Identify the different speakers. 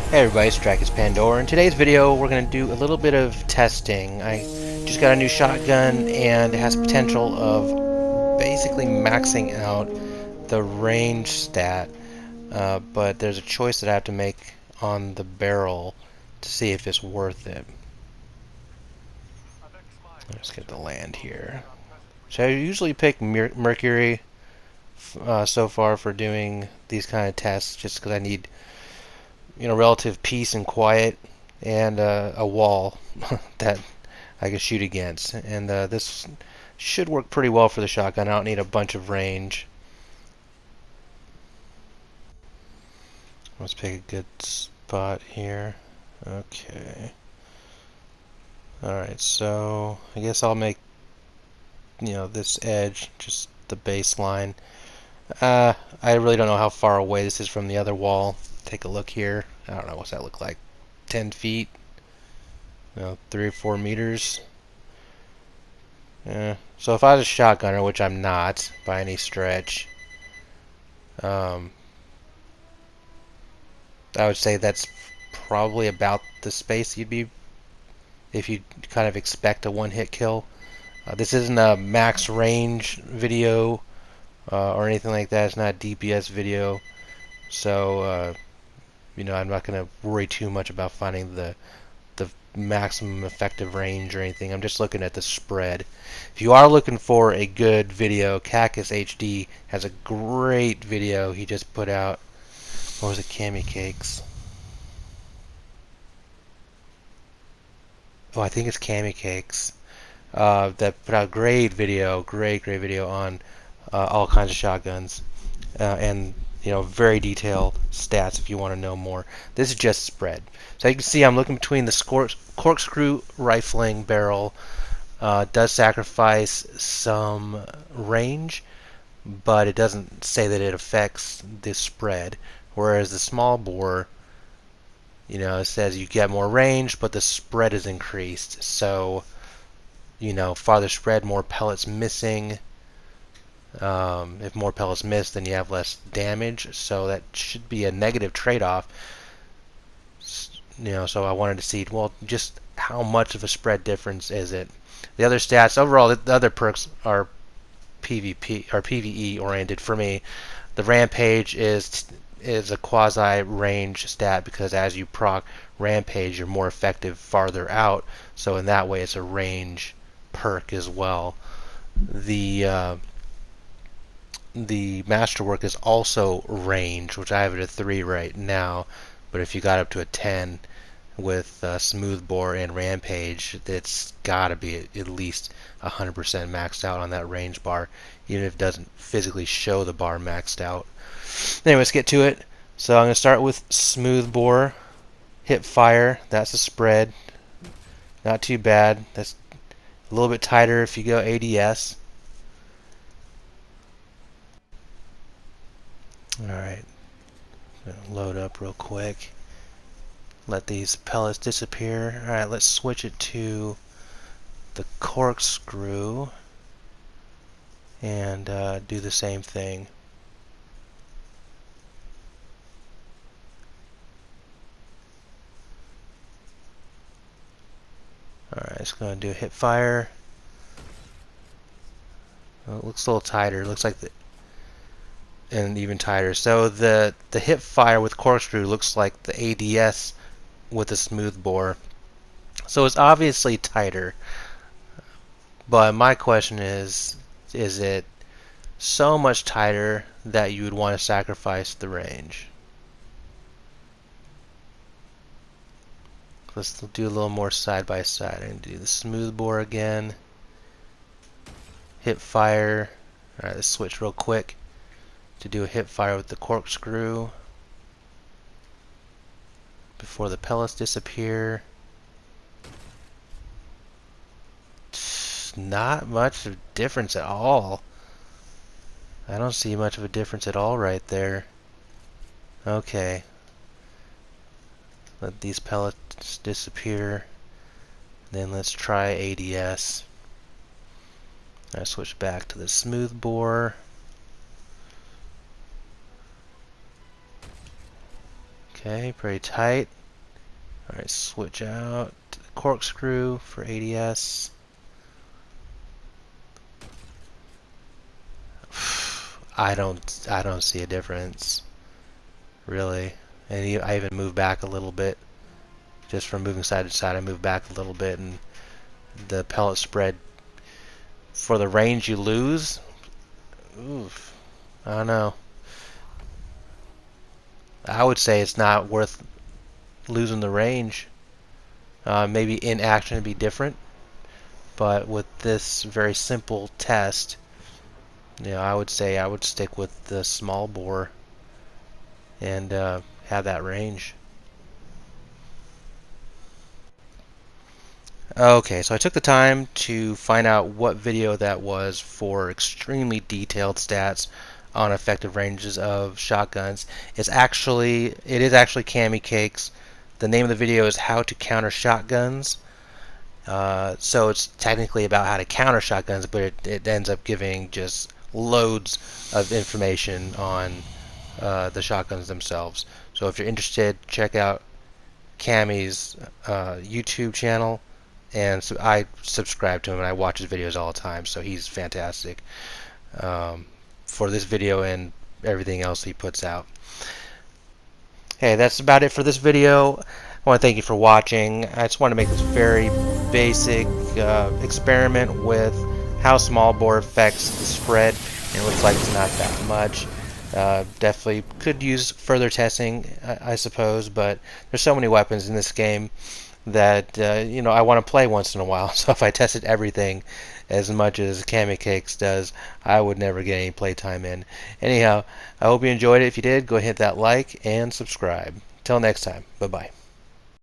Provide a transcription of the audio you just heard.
Speaker 1: Hey everybody, it's Pandora. In today's video, we're going to do a little bit of testing. I just got a new shotgun and it has potential of basically maxing out the range stat, but there's a choice that I have to make on the barrel to see if it's worth it. Let's get the land here. So I usually pick Mercury so far for doing these kind of tests, just because I need relative peace and quiet and a wall that I can shoot against. And this should work pretty well for the shotgun. I don't need a bunch of range. Let's pick a good spot here. Okay. Alright, so I guess I'll make this edge just the baseline. I really don't know how far away this is from the other wall. Take a look here. I don't know, what's that look like? 10 feet? 3 or 4 meters. So if I was a shotgunner, which I'm not by any stretch, I would say that's probably about the space you'd be if you kind of expect a one-hit kill. This isn't a max range video or anything like that. It's not a DPS video, so I'm not going to worry too much about finding the maximum effective range or anything. I'm just looking at the spread. If you are looking for a good video, Cactus HD has a great video he just put out. What was it? Cami Cakes. Oh, I think it's Cami Cakes. That put out a great video, great video on all kinds of shotguns, and very detailed stats if you want to know more. This is just spread. So you can see I'm looking between the corkscrew rifling barrel. Does sacrifice some range, but it doesn't say that it affects the spread. Whereas the small bore, it says you get more range, but the spread is increased. So, farther spread, more pellets missing. If more pellets miss, then you have less damage. So that should be a negative trade-off. So I wanted to see, well, just how much of a spread difference is it? The other stats, overall, the other perks are PvP or PvE oriented for me. The Rampage is a quasi range stat because as you proc Rampage, you're more effective farther out. So in that way, it's a range perk as well. The Masterwork is also range, which I have it at 3 right now. But if you got up to a 10 with Smoothbore and Rampage, it's got to be at least 100% maxed out on that range bar, even if it doesn't physically show the bar maxed out. Anyway, let's get to it. So I'm going to start with Smoothbore. Hip fire, that's a spread. Not too bad. That's a little bit tighter if you go ADS. Alright, load up real quick. Let these pellets disappear. Alright, let's switch it to the corkscrew and do the same thing. Alright, it's going to do a hip fire. Well, it looks a little tighter. It looks like and even tighter. So the hip fire with corkscrew looks like the ADS with a Smoothbore. So it's obviously tighter. But my question is it so much tighter that you would want to sacrifice the range? Let's do a little more side by side. I'm going to do the Smoothbore again. Hip fire. Alright, let's switch real quick to do a hip fire with the corkscrew before the pellets disappear. Not much of a difference at all. I don't see much of a difference at all right there. Okay. Let these pellets disappear. Then let's try ADS. I switch back to the Smoothbore. Okay, pretty tight. Alright, switch out to the corkscrew for ADS. I don't see a difference, really. And I even move back a little bit. Just from moving side to side, I move back a little bit, and the pellet spread for the range you lose. Oof, I don't know. I would say it's not worth losing the range. Maybe in action it'd be different, but with this very simple test, I would say I would stick with the small bore and have that range. Okay, so I took the time to find out what video that was for extremely detailed stats on effective ranges of shotguns. It is actually Cami Cakes. The name of the video is How to Counter Shotguns. So it's technically about how to counter shotguns, but it ends up giving just loads of information on the shotguns themselves. So if you're interested, check out Cami's YouTube channel, and so I subscribe to him and I watch his videos all the time. So he's fantastic for this video and everything else he puts out. Hey, that's about it for this video. I want to thank you for watching. I just want to make this very basic experiment with how small bore affects the spread. It looks like it's not that much. Definitely could use further testing, I suppose, but there's so many weapons in this game that I want to play once in a while. So if I tested everything as much as Cami Cakes does, I would never get any playtime in. Anyhow, I hope you enjoyed it. If you did, go hit that like and subscribe. Till next time, bye bye.